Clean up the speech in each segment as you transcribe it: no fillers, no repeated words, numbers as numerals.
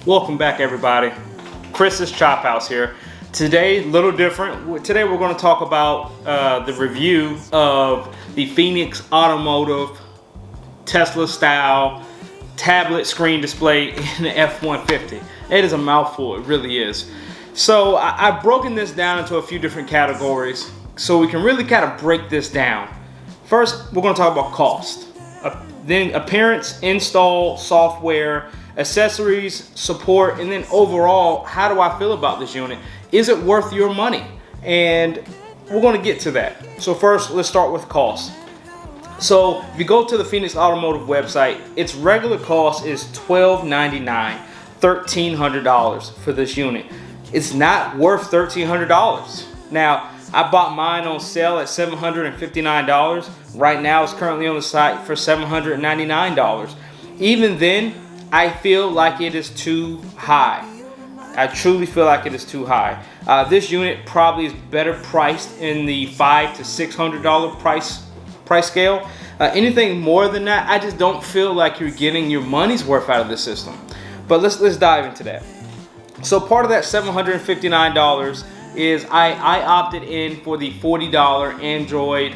Welcome back, everybody. Chris's Chop House here. Today, a little different. Today we're going to talk about the review of the Phoenix Automotive Tesla style tablet screen display in the F150. It is a mouthful, it really is. So I've broken this down into a few different categories so we can really kind of break this down. First, we're going to talk about cost. Then appearance, install, software, accessories, support, and then overall, how do I feel about this unit? Is it worth your money? And we're going to get to that. So first, let's start with cost. So if you go to the Phoenix Automotive website, its regular cost is $1,299, $1,300 for this unit. It's not worth $1,300. Now, I bought mine on sale at $759. Right now, it's currently on the site for $799. Even then, I feel like it is too high. I truly feel like it is too high. This unit probably is better priced in the $500 to $600 price scale. Anything more than that, I just don't feel like you're getting your money's worth out of the system. But let's dive into that. So part of that $759 is I opted in for the $40 Android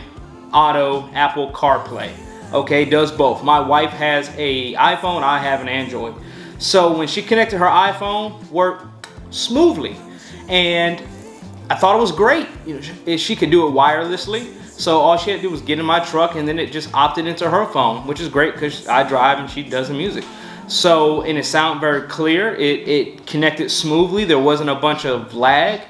Auto Apple CarPlay. Okay, does both. My wife has a iPhone, I have an Android. So when she connected her iPhone, worked smoothly. And I thought it was great. You know, she could do it wirelessly. So all she had to do was get in my truck and then it just opted into her phone, which is great because I drive and she does the music. So, and it sounded very clear. It connected smoothly. There wasn't a bunch of lag.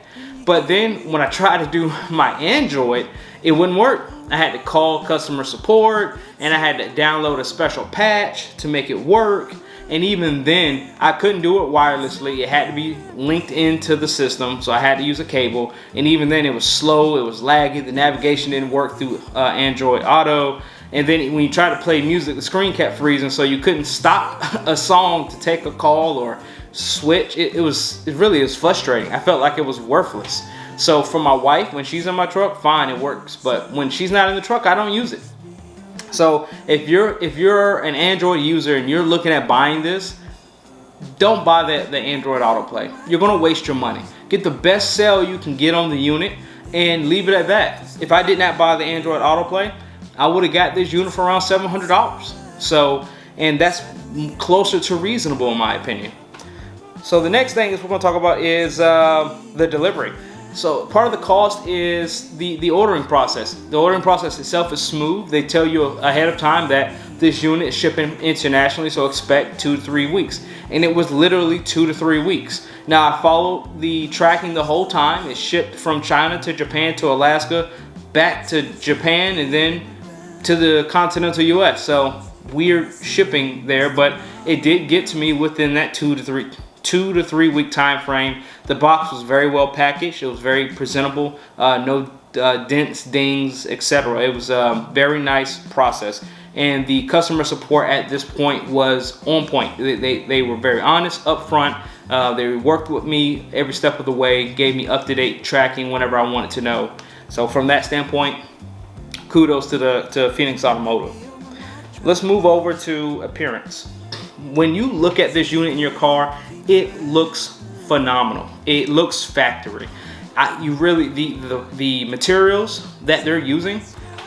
But then when I tried to do my Android, it wouldn't work. I had to call customer support and I had to download a special patch to make it work. And even then, I couldn't do it wirelessly. It had to be linked into the system, so I had to use a cable. And even then, it was slow, it was laggy. The navigation didn't work through Android Auto. And then when you try to play music, the screen kept freezing, so you couldn't stop a song to take a call or switch. It really is frustrating. I felt like it was worthless. So for my wife, when she's in my truck, fine, it works. But when she's not in the truck, I don't use it. So if you're an Android user and you're looking at buying this, don't buy the Android Autoplay. You're gonna waste your money. Get the best sale you can get on the unit and leave it at that. If I did not buy the Android Autoplay, I would have got this unit for around $700. So, and that's closer to reasonable in my opinion. So the next thing is we're gonna talk about is the delivery. So part of the cost is the ordering process. The ordering process itself is smooth. They tell you ahead of time that this unit is shipping internationally, so expect 2 to 3 weeks. And it was literally 2 to 3 weeks. Now I followed the tracking the whole time. It shipped from China to Japan to Alaska, back to Japan, and then to the continental US. So weird shipping there, but it did get to me within that 2 to 3 week time frame. The box was very well packaged. It was very presentable. No dents, dings, etc. It was a very nice process. And the customer support at this point was on point. They were very honest, upfront. They worked with me every step of the way, gave me up-to-date tracking whenever I wanted to know. So from that standpoint, kudos to Phoenix Automotive. Let's move over to appearance. When you look at this unit in your car, it looks phenomenal. It looks factory. The materials that they're using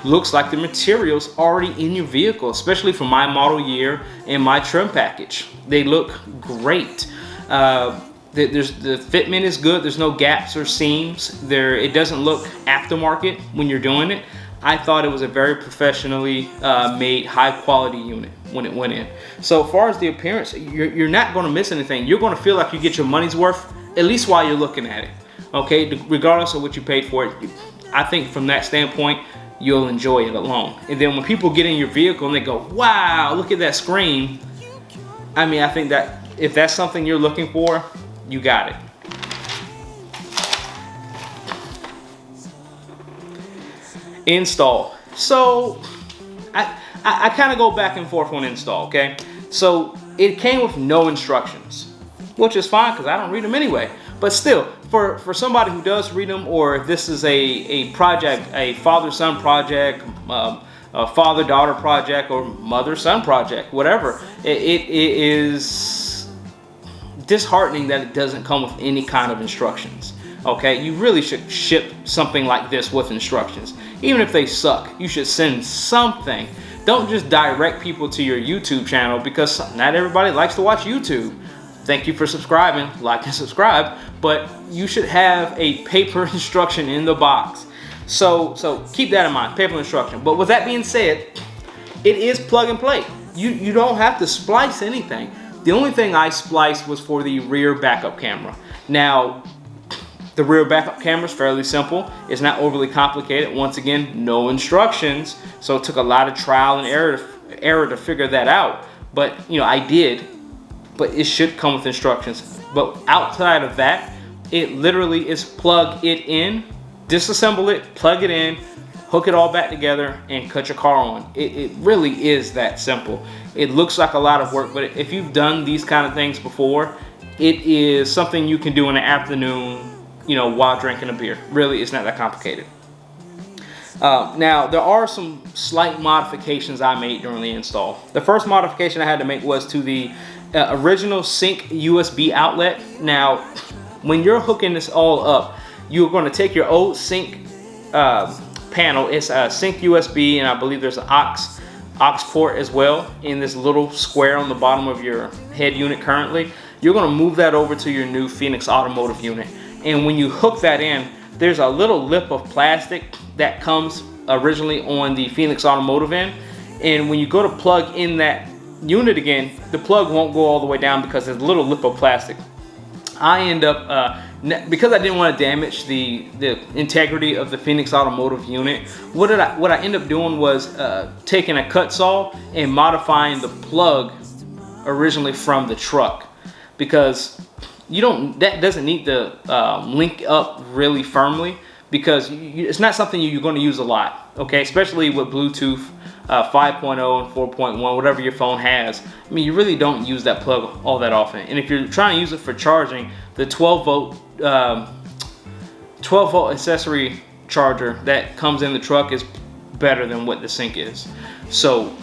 looks like the materials already in your vehicle, especially for my model year and my trim package. They look great. The fitment is good. There's no gaps or seams. It doesn't look aftermarket when you're doing it. I thought it was a very professionally made, high quality unit when it went in. So as far as the appearance, you're not going to miss anything. You're going to feel like you get your money's worth, at least while you're looking at it. Okay, regardless of what you paid for it, I think from that standpoint, you'll enjoy it alone. And then when people get in your vehicle and they go, wow, look at that screen. I mean, I think that if that's something you're looking for, you got it. Install. So I kind of go back and forth on install, okay? So it came with no instructions, which is fine because I don't read them anyway. But still, for somebody who does read them, or if this is a project, a father-son project, a father-daughter project, or mother-son project, whatever, it is disheartening that it doesn't come with any kind of instructions. Okay, you really should ship something like this with instructions. Even if they suck, you should send something. Don't just direct people to your YouTube channel, because not everybody likes to watch YouTube. Thank you for subscribing, like and subscribe, but you should have a paper instruction in the box. So keep that in mind, paper instruction. But with that being said, it is plug and play. You don't have to splice anything. The only thing I spliced was for the rear backup camera. Now, the rear backup camera is fairly simple. It's not overly complicated. Once again, no instructions. So it took a lot of trial and error to figure that out. But, you know, I did. But it should come with instructions. But outside of that, it literally is plug it in, disassemble it, plug it in, hook it all back together, and cut your car on. It really is that simple. It looks like a lot of work, but if you've done these kind of things before, it is something you can do in the afternoon, you know, while drinking a beer. Really, it's not that complicated. Now, there are some slight modifications I made during the install. The first modification I had to make was to the original sync USB outlet. Now, when you're hooking this all up, you're going to take your old sync panel. It's a sync USB, and I believe there's an aux port as well in this little square on the bottom of your head unit currently. You're going to move that over to your new Phoenix Automotive unit. And when you hook that in, there's a little lip of plastic that comes originally on the Phoenix Automotive end. And when you go to plug in that unit again, the plug won't go all the way down because there's a little lip of plastic. I end up, because I didn't want to damage the integrity of the Phoenix Automotive unit, what I end up doing was taking a cut saw and modifying the plug originally from the truck, because that doesn't need to link up really firmly, because it's not something you're going to use a lot, okay? Especially with Bluetooth 5.0 and 4.1, whatever your phone has. I mean, you really don't use that plug all that often. And if you're trying to use it for charging, the 12 volt accessory charger that comes in the truck is better than what the sync is. So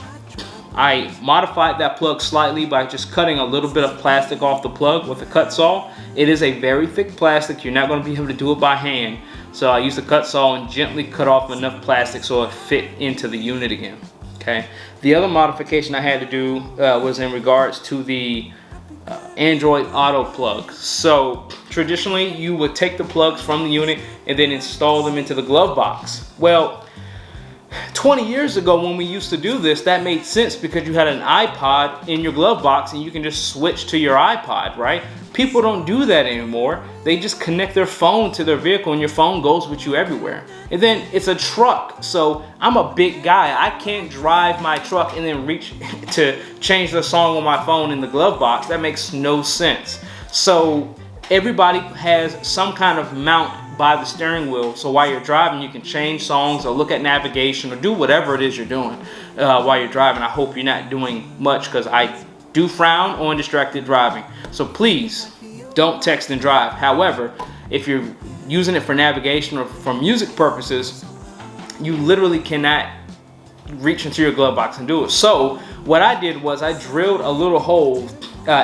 I modified that plug slightly by just cutting a little bit of plastic off the plug with a cut saw. It is a very thick plastic. You're not going to be able to do it by hand. So I used a cut saw and gently cut off enough plastic so it fit into the unit again. Okay. The other modification I had to do was in regards to the Android Auto plug. So traditionally you would take the plugs from the unit and then install them into the glove box. Well, 20 years ago when we used to do this, that made sense because you had an iPod in your glove box and you can just switch to your iPod, right? People don't do that anymore. They just connect their phone to their vehicle and your phone goes with you everywhere. And then it's a truck, so I'm a big guy. I can't drive my truck and then reach to change the song on my phone in the glove box. That makes no sense. So everybody has some kind of mount by the steering wheel, so while you're driving you can change songs or look at navigation or do whatever it is you're doing while you're driving. I hope you're not doing much, because I do frown on distracted driving. So please don't text and drive. However, if you're using it for navigation or for music purposes, you literally cannot reach into your glove box and do it. So what I did was I drilled a little hole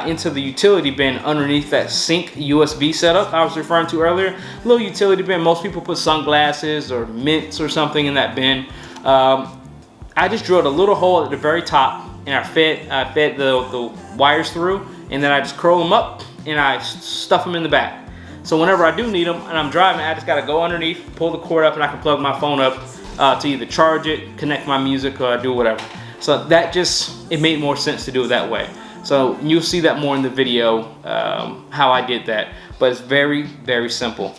into the utility bin underneath that sync USB setup I was referring to earlier. Little utility bin. Most people put sunglasses or mints or something in that bin. I just drilled a little hole at the very top, and I fed the wires through, and then I just curl them up and I stuff them in the back. So whenever I do need them and I'm driving, I just gotta go underneath, pull the cord up, and I can plug my phone up to either charge it, connect my music, or do whatever. So that just, it made more sense to do it that way. So you'll see that more in the video, how I did that. But it's very, very simple.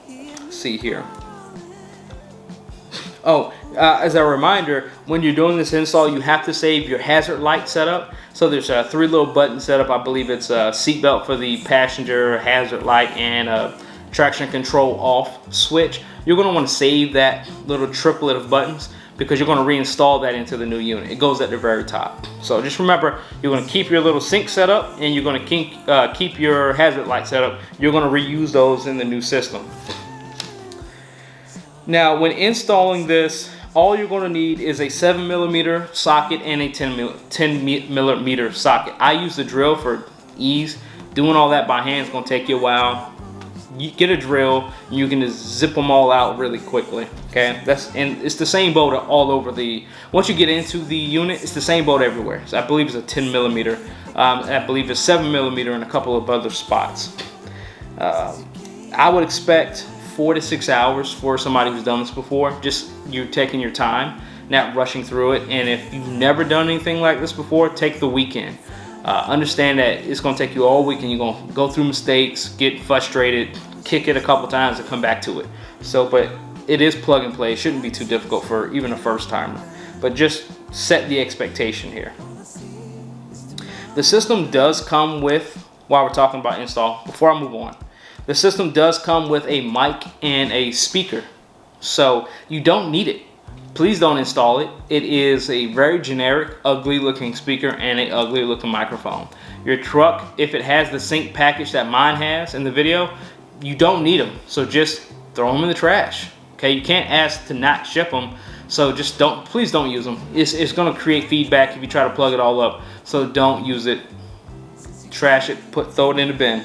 Let's see here. Oh, as a reminder, when you're doing this install, you have to save your hazard light setup. So there's 3 little buttons set up. I believe it's a seatbelt for the passenger, hazard light, and a traction control off switch. You're going to want to save that little triplet of buttons, because you're going to reinstall that into the new unit. It goes at the very top. So just remember, you're going to keep your little sync setup, and you're going to keep your hazard light setup. You're going to reuse those in the new system. Now, when installing this, all you're going to need is a 7mm socket and a 10mm socket. I use the drill for ease. Doing all that by hand is going to take you a while. You get a drill, you can just zip them all out really quickly. Okay, and it's the same bolt all over once you get into the unit, it's the same bolt everywhere. So I believe it's a 10 millimeter. I believe it's 7 millimeter in a couple of other spots. I would expect 4 to 6 hours for somebody who's done this before. Just you're taking your time, not rushing through it. And if you've never done anything like this before, take the weekend. Understand that it's going to take you all weekend. You're going to go through mistakes, get frustrated, kick it a couple times, and come back to it. So, but it is plug and play. It shouldn't be too difficult for even a first timer. But just set the expectation here. The system does come with, while we're talking about install, before I move on, the system does come with a mic and a speaker. So you don't need it. Please don't install it. It is a very generic, ugly looking speaker and an ugly looking microphone. Your truck, if it has the sync package that mine has in the video, you don't need them. So just throw them in the trash. Okay, you can't ask to not ship them. So just please don't use them. It's gonna create feedback if you try to plug it all up. So don't use it. Trash it, throw it in the bin.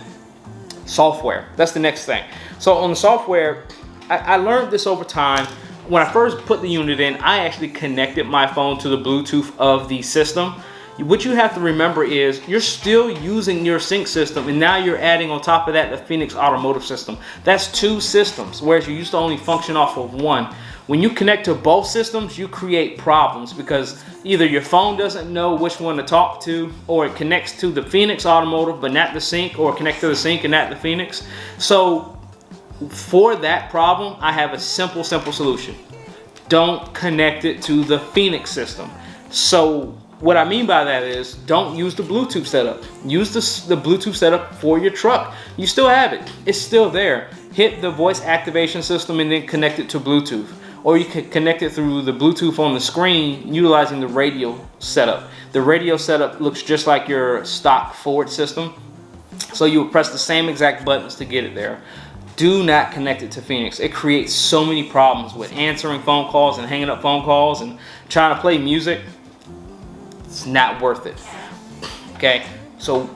Software, that's the next thing. So on the software, I learned this over time. When I first put the unit in, I actually connected my phone to the Bluetooth of the system. What you have to remember is you're still using your sync system, and now you're adding on top of that the Phoenix automotive system. That's 2 systems, whereas you used to only function off of 1. When you connect to both systems, you create problems because either your phone doesn't know which one to talk to, or it connects to the Phoenix automotive but not the sync, or connects to the sync and not the Phoenix. So for that problem, I have a simple solution. Don't connect it to the Phoenix system. So what I mean by that is don't use the Bluetooth setup. Use the Bluetooth setup for your truck. You still have it. It's still there. Hit the voice activation system and then connect it to Bluetooth. Or you can connect it through the Bluetooth on the screen utilizing the radio setup. The radio setup looks just like your stock Ford system. So you will press the same exact buttons to get it there. Do not connect it to Phoenix. It creates so many problems with answering phone calls and hanging up phone calls and trying to play music. It's not worth it. Okay, so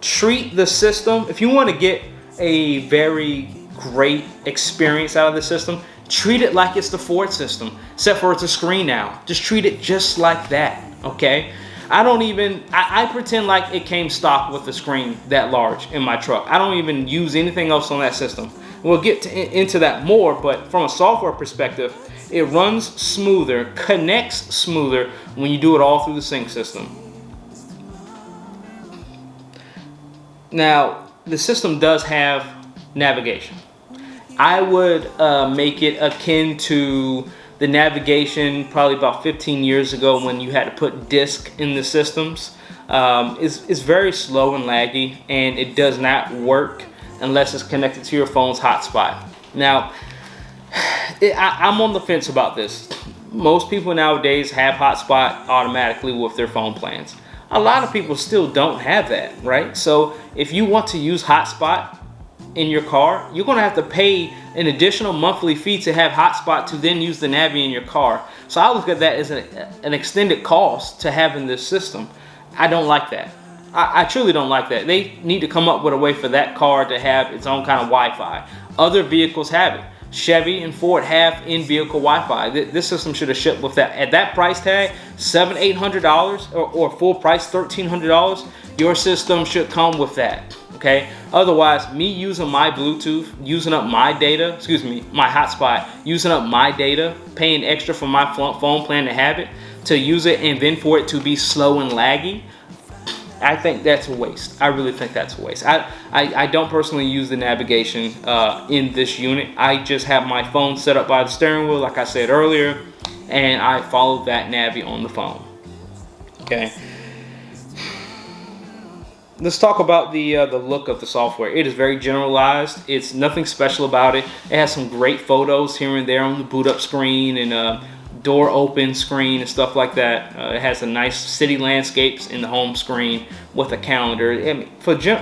treat the system. If you want to get a very great experience out of the system, treat it like it's the Ford system, except for it's a screen now. Just treat it just like that, okay? I pretend like it came stock with the screen that large in my truck. I don't even use anything else on that system. We'll get into that more, but from a software perspective, it runs smoother, connects smoother when you do it all through the sync system. Now, the system does have navigation. I would make it akin to the navigation probably about 15 years ago when you had to put disc in the systems. It's very slow and laggy, and it does not work unless it's connected to your phone's hotspot. Now, I'm on the fence about this. Most people nowadays have hotspot automatically with their phone plans. A lot of people still don't have that, right? So if you want to use hotspot in your car, you're going to have to pay an additional monthly fee to have hotspot to then use the Navi in your car. So I look at that as an extended cost to having this system. I don't like that. I truly don't like that. They need to come up with a way for that car to have its own kind of Wi-Fi. Other vehicles have it. Chevy and Ford have in-vehicle Wi-Fi. This system should have shipped with that. At that price tag, $700-800 or full price $1,300, your system should come with that. Okay. Otherwise, me using my Bluetooth, using up my data, my hotspot, using up my data, paying extra for my phone plan to have it, to use it, and then for it to be slow and laggy, I think that's a waste. I really think that's a waste. I don't personally use the navigation in this unit. I just have my phone set up by the steering wheel, like I said earlier, and I follow that Navi on the phone. Okay. Let's talk about the look of the software. It is very generalized. It's nothing special about it. It has some great photos here and there on the boot up screen and door open screen and stuff like that. It has a nice city landscapes in the home screen with a calendar. I mean,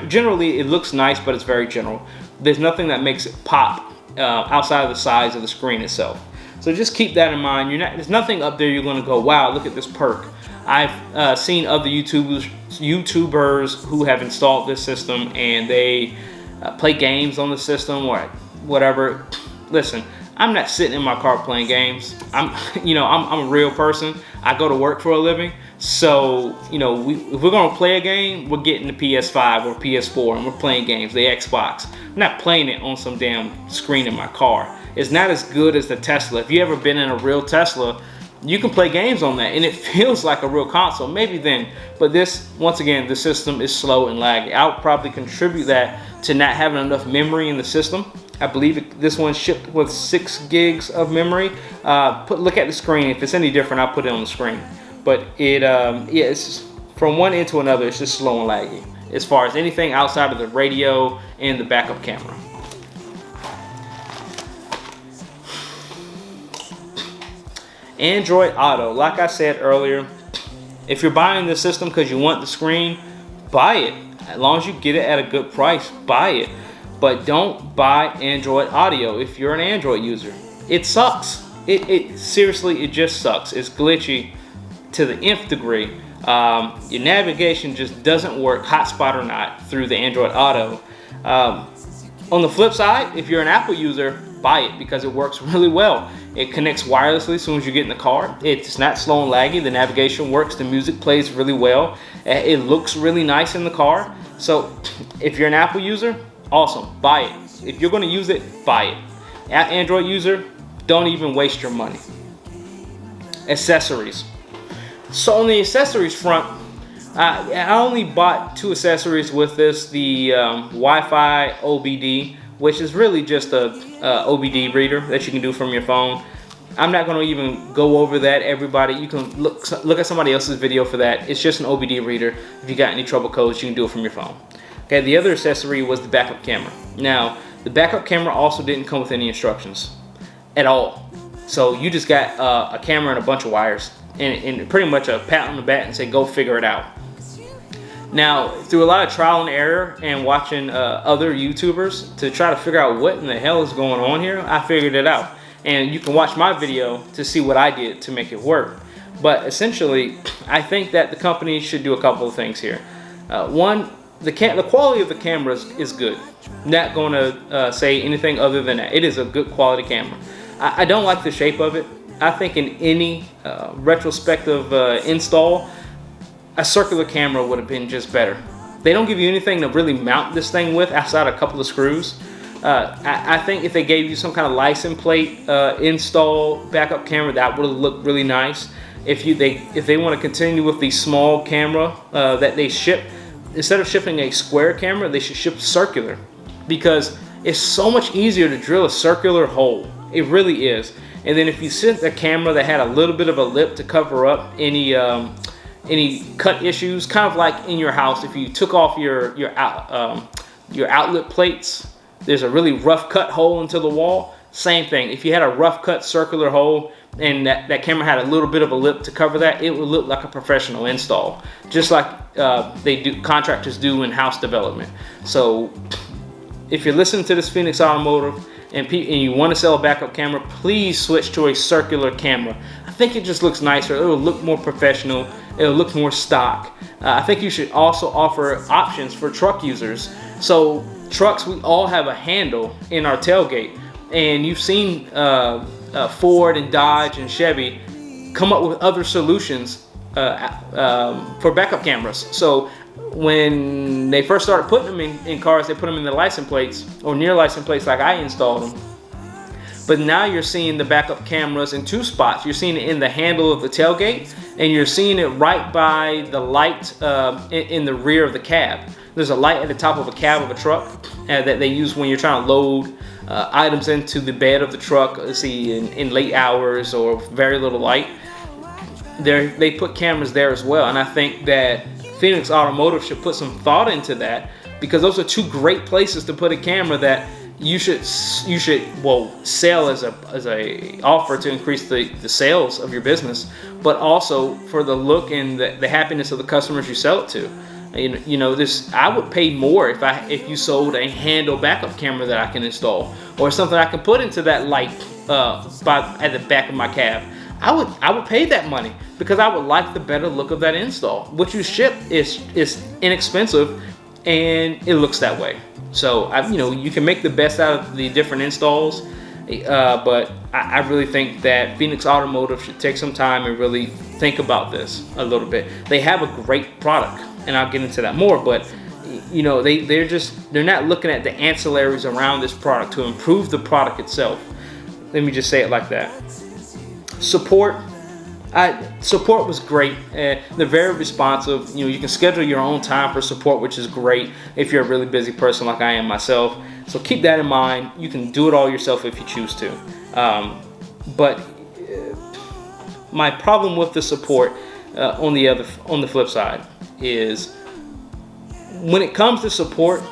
generally, it looks nice, but it's very general. There's nothing that makes it pop outside of the size of the screen itself. So just keep that in mind. There's nothing up there you're going to go, wow, look at this perk. I've seen other YouTubers YouTubers who have installed this system and they play games on the system or whatever. Listen, I'm not sitting in my car playing games. I'm a real person. I go to work for a living. So, if we're gonna play a game, we're getting the PS5 or PS4 and we're playing games, the Xbox. I'm not playing it on some damn screen in my car. It's not as good as the Tesla. If you ever been in a real Tesla, you can play games on that and it feels like a real console, maybe then. But this, once again, the system is slow and laggy. I'll probably contribute that to not having enough memory in the system. I believe this one shipped with 6 gigs of memory. Look at the screen. If it's any different, I'll put it on the screen. But it's just, from one end to another, it's just slow and laggy as far as anything outside of the radio and the backup camera. Android Auto, like I said earlier, if you're buying the system because you want the screen, buy it. As long as you get it at a good price, buy it. But don't buy Android Audio if you're an Android user. It sucks. It seriously, it just sucks. It's glitchy to the nth degree. Your navigation just doesn't work, hotspot or not, through the Android Auto. On the flip side, if you're an Apple user, buy it because it works really well. It connects wirelessly as soon as you get in the car. It's not slow and laggy. The navigation works. The music plays really well. It looks really nice in the car. So if you're an Apple user, awesome, buy it. If you're going to use it, buy it. Android user, don't even waste your money. Accessories. So on the accessories front, I only bought 2 accessories with this. The Wi-Fi OBD, which is really just a OBD reader that you can do from your phone. I'm not going to even go over that. Everybody, you can look at somebody else's video for that. It's just an OBD reader. If you got any trouble codes, you can do it from your phone. Okay, the other accessory was the backup camera. Now, the backup camera also didn't come with any instructions at all. So you just got a camera and a bunch of wires and pretty much a pat on the back and say, go figure it out. Now, through a lot of trial and error and watching other YouTubers to try to figure out what in the hell is going on here, I figured it out. And you can watch my video to see what I did to make it work. But essentially, I think that the company should do a couple of things here. One, the quality of the camera is good. Not going to say anything other than that. It is a good quality camera. I don't like the shape of it. I think in any retrospective install, a circular camera would have been just better. They don't give you anything to really mount this thing with outside a couple of screws. I think if they gave you some kind of license plate install backup camera, that would have looked really nice. If they want to continue with the small camera that they ship, instead of shipping a square camera, they should ship circular, because it's so much easier to drill a circular hole. It really is. And then if you sent a camera that had a little bit of a lip to cover up any cut issues, kind of like in your house, if you took off your outlet plates, there's a really rough cut hole into the wall. Same thing. If you had a rough cut circular hole and that camera had a little bit of a lip to cover that, it would look like a professional install, just like contractors do in house development. So if you're listening to this Phoenix Automotive and you want to sell a backup camera, please switch to a circular camera. I think it just looks nicer. It will look more professional. It will look more stock. I think you should also offer options for truck users. So trucks, we all have a handle in our tailgate, and you've seen Ford and Dodge and Chevy come up with other solutions for backup cameras. So when they first started putting them in cars, they put them in the license plates or near license plates like I installed them. But now you're seeing the backup cameras in 2 spots. You're seeing it in the handle of the tailgate, and you're seeing it right by the light in the rear of the cab. There's a light at the top of a cab of a truck that they use when you're trying to load items into the bed of the truck, let's see, in late hours or very little light. They put cameras there as well, and I think that Phoenix Automotive should put some thought into that, because those are 2 great places to put a camera that you should sell as a offer to increase the sales of your business, but also for the look and the happiness of the customers you sell it to. I would pay more if you sold a handle backup camera that I can install, or something I can put into that light at the back of my cab. I would pay that money because I would like the better look of that install. What you ship is inexpensive, and it looks that way. So you can make the best out of the different installs, but I really think that Phoenix Automotive should take some time and really think about this a little bit. They have a great product, and I'll get into that more, but they're not looking at the ancillaries around this product to improve the product itself. Let me just say it like that. Support was great. They're very responsive. You can schedule your own time for support, which is great if you're a really busy person like I am myself. So keep that in mind. You can do it all yourself if you choose to. But my problem with the support on the flip side is, when it comes to support,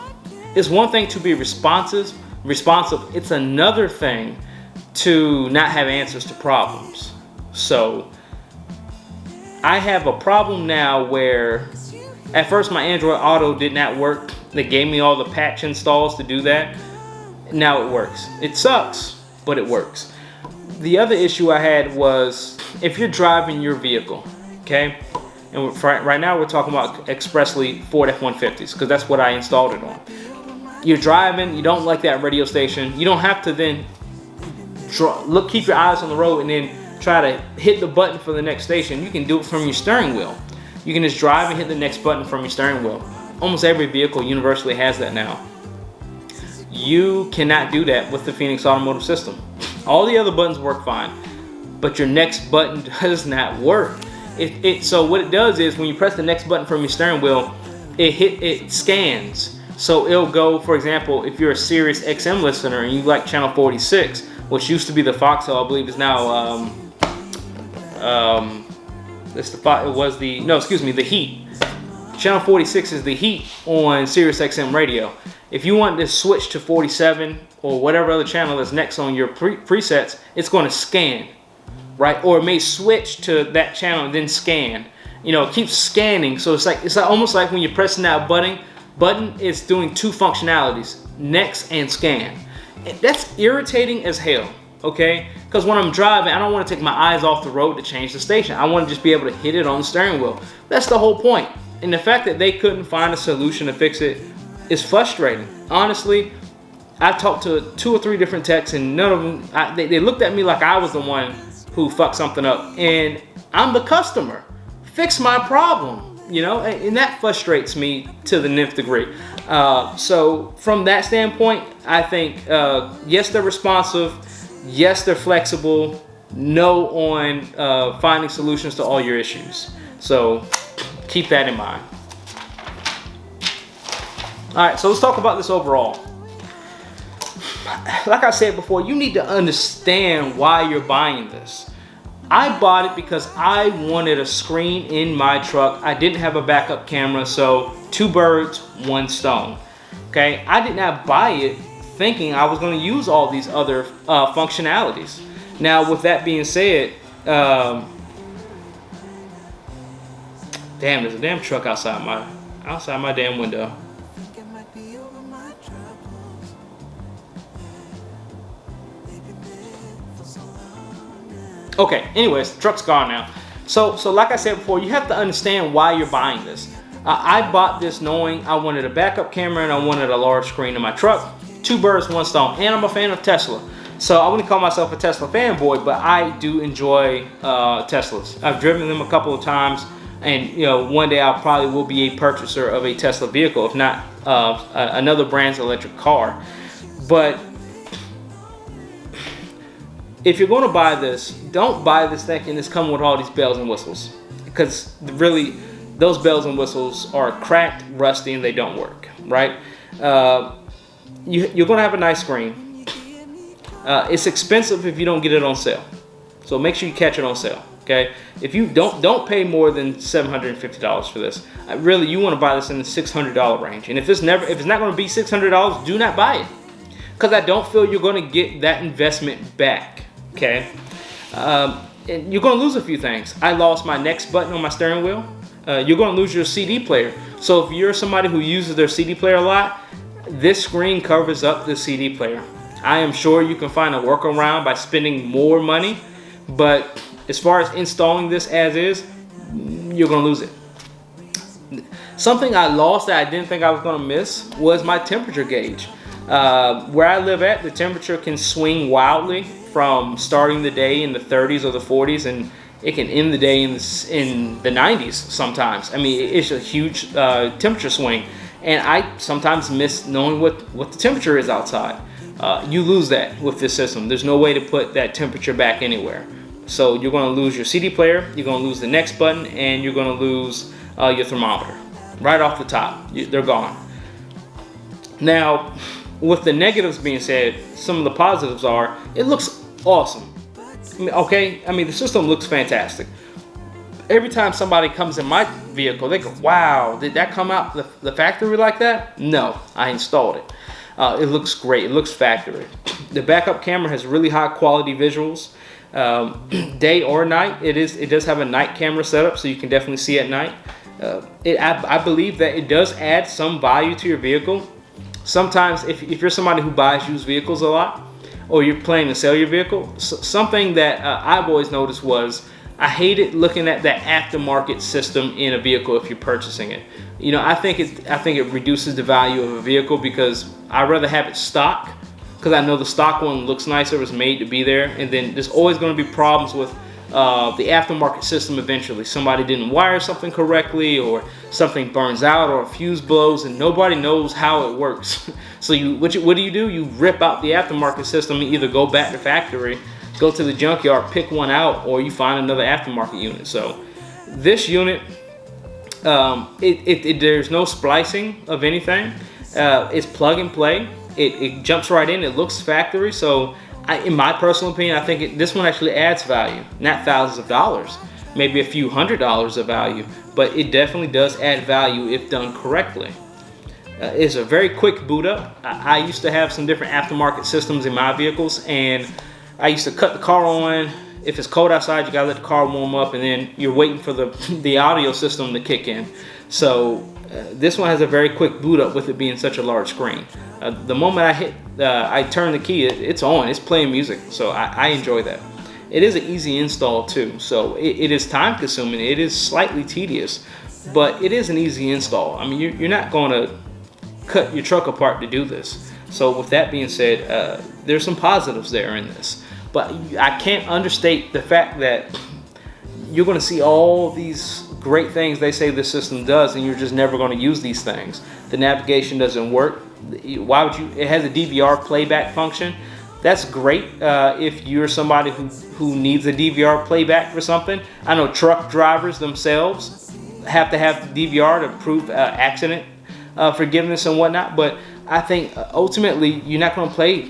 it's one thing to be responsive. It's another thing to not have answers to problems. So I have a problem now where at first my Android Auto did not work. They gave me all the patch installs to do that. Now it works. It sucks, but it works. The other issue I had was, if you're driving your vehicle, okay, and right now we're talking about expressly Ford F150s because that's what I installed it on. You're driving, you don't like that radio station. You don't have to then keep your eyes on the road and then try to hit the button for the next station. You can do it from your steering wheel. You can just drive and hit the next button from your steering wheel. Almost every vehicle universally has that now. You cannot do that with the Phoenix Automotive system. All the other buttons work fine, but your next button does not work. So what it does is, when you press the next button from your steering wheel, it scans. So it'll go, for example, if you're a Sirius XM listener and you like channel 46, which used to be the Foxhole, I believe is now the Heat. Channel 46 is the Heat on Sirius XM radio. If you want to switch to 47 or whatever other channel is next on your presets, it's going to scan, right? Or it may switch to that channel and then scan. It keeps scanning. So it's almost like when you're pressing that button, it's doing two functionalities: next and scan. That's irritating as hell, okay? Because when I'm driving, I don't want to take my eyes off the road to change the station. I want to just be able to hit it on the steering wheel. That's the whole point. And the fact that they couldn't find a solution to fix it is frustrating. Honestly, I've talked to 2 or 3 different techs, and none of them, they looked at me like I was the one who fucked something up. And I'm the customer. Fix my problem. And that frustrates me to the nth degree. So from that standpoint, I think, yes, they're responsive. Yes, they're flexible. No on finding solutions to all your issues. So keep that in mind. All right, so let's talk about this overall. Like I said before, you need to understand why you're buying this. I bought it because I wanted a screen in my truck. I didn't have a backup camera, so 2 birds, 1 stone. Okay, I did not buy it thinking I was going to use all these other functionalities. Now, with that being said, damn, there's a damn truck outside my damn window. Okay, anyways, the truck's gone now. So like I said before, you have to understand why you're buying this. I bought this knowing I wanted a backup camera and I wanted a large screen in my truck. 2 birds, 1 stone. And I'm a fan of Tesla. So I wouldn't call myself a Tesla fanboy, but I do enjoy Teslas. I've driven them a couple of times, and one day I probably will be a purchaser of a Tesla vehicle, if not another brand's electric car. But if you're going to buy this, don't buy this thinking it's coming with all these bells and whistles, because really those bells and whistles are cracked, rusty, and they don't work, right? You're going to have a nice screen. It's expensive if you don't get it on sale, so make sure you catch it on sale. Okay, if you don't pay more than $750 for this. Really, you want to buy this in the $600 range, and if it's not going to be $600, do not buy it, because I don't feel you're going to get that investment back. Okay, and you're going to lose a few things. I lost my next button on my steering wheel. You're going to lose your CD player. So if you're somebody who uses their CD player a lot, this screen covers up the CD player. I am sure you can find a workaround by spending more money, but As far as installing this as is, you're gonna lose it. Something I lost that I didn't think I was gonna miss was my temperature gauge. Where I live at, the temperature can swing wildly from starting the day in the 30s or the 40s, and it can end the day in the 90s sometimes. I mean, it's a huge temperature swing, and I sometimes miss knowing what the temperature is outside. You lose that with this system. There's no way to put that temperature back anywhere. So you're going to lose your CD player, you're going to lose the next button, and you're going to lose your thermometer. Right off the top, they're gone. Now, with the negatives being said, some of the positives are, it looks awesome. I mean, the system looks fantastic. Every time somebody comes in my vehicle, they go, wow, did that come out the factory like that? No, I installed it. It looks great. It looks factory. The backup camera has really high quality visuals. Day or night, it does have a night camera setup, so you can definitely see at night. I believe that it does add some value to your vehicle. Sometimes if you're somebody who buys used vehicles a lot, or you're planning to sell your vehicle, something that I've always noticed was I hated looking at the aftermarket system in a vehicle if you're purchasing it. You know, I think it reduces the value of a vehicle, because I'd rather have it stock, because I know the stock one looks nicer, it was made to be there, and then there's always going to be problems with the aftermarket system eventually. Somebody didn't wire something correctly, or something burns out, or a fuse blows, and nobody knows how it works. So what do? You rip out the aftermarket system and either go back to factory, go to the junkyard, pick one out, or you find another aftermarket unit. So this unit, there's no splicing of anything. It's plug and play. It jumps right in. It looks factory. So in my personal opinion, I think this one actually adds value. Not thousands of dollars, maybe a few $100s of value, but it definitely does add value if done correctly. It's a very quick boot up. I used to have some different aftermarket systems in my vehicles, and I used to cut the car on. If it's cold outside, you gotta let the car warm up, and then you're waiting for the audio system to kick in. So this one has a very quick boot up with it being such a large screen. The moment I turn the key, it's on. It's playing music, so I enjoy that. It is an easy install too, so it is time consuming. It is slightly tedious, but it is an easy install. I mean, you're not going to cut your truck apart to do this. So with that being said, there's some positives there in this, but I can't understate the fact that you're going to see all these great things they say this system does, and you're just never going to use these things. The navigation doesn't work. Why would you? It has a DVR playback function. That's great if you're somebody who needs a DVR playback for something. I know truck drivers themselves have to have DVR to prove accident forgiveness and whatnot, but I think ultimately you're not going to play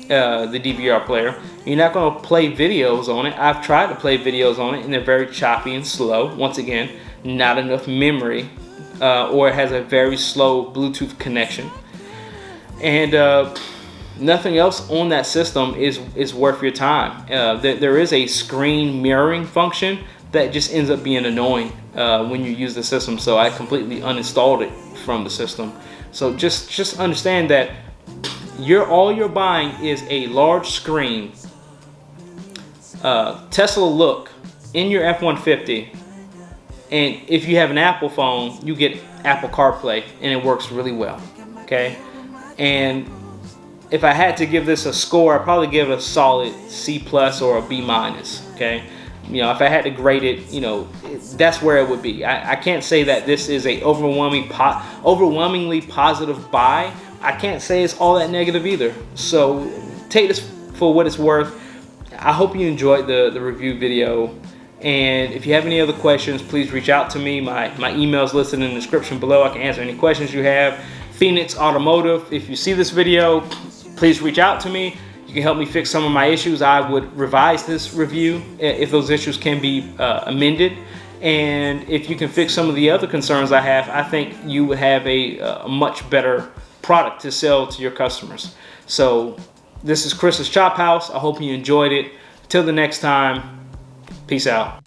the DVR player. You're not going to play videos on it. I've tried to play videos on it, and they're very choppy and slow. Once again, not enough memory, or it has a very slow Bluetooth connection. And nothing else on that system is worth your time. There is a screen mirroring function that just ends up being annoying when you use the system, so I completely uninstalled it from the system. So just understand that all you're buying is a large screen Tesla look in your F150, and if you have an Apple phone, you get Apple CarPlay, and it works really well. Okay, and if I had to give this a score, I'd probably give it a solid C+ or a B-. Okay, you know, if I had to grade it, you know, that's where it would be. I can't say that this is a overwhelmingly positive buy. I can't say it's all that negative either. So take this for what it's worth. I hope you enjoyed the review video. And if you have any other questions, please reach out to me. My email is listed in the description below. I can answer any questions you have. Phoenix Automotive. If you see this video, please reach out to me. You can help me fix some of my issues. I would revise this review if those issues can be amended. And if you can fix some of the other concerns I have, I think you would have a much better product to sell to your customers. So this is Chris's Chop House. I hope you enjoyed it. Till the next time, peace out.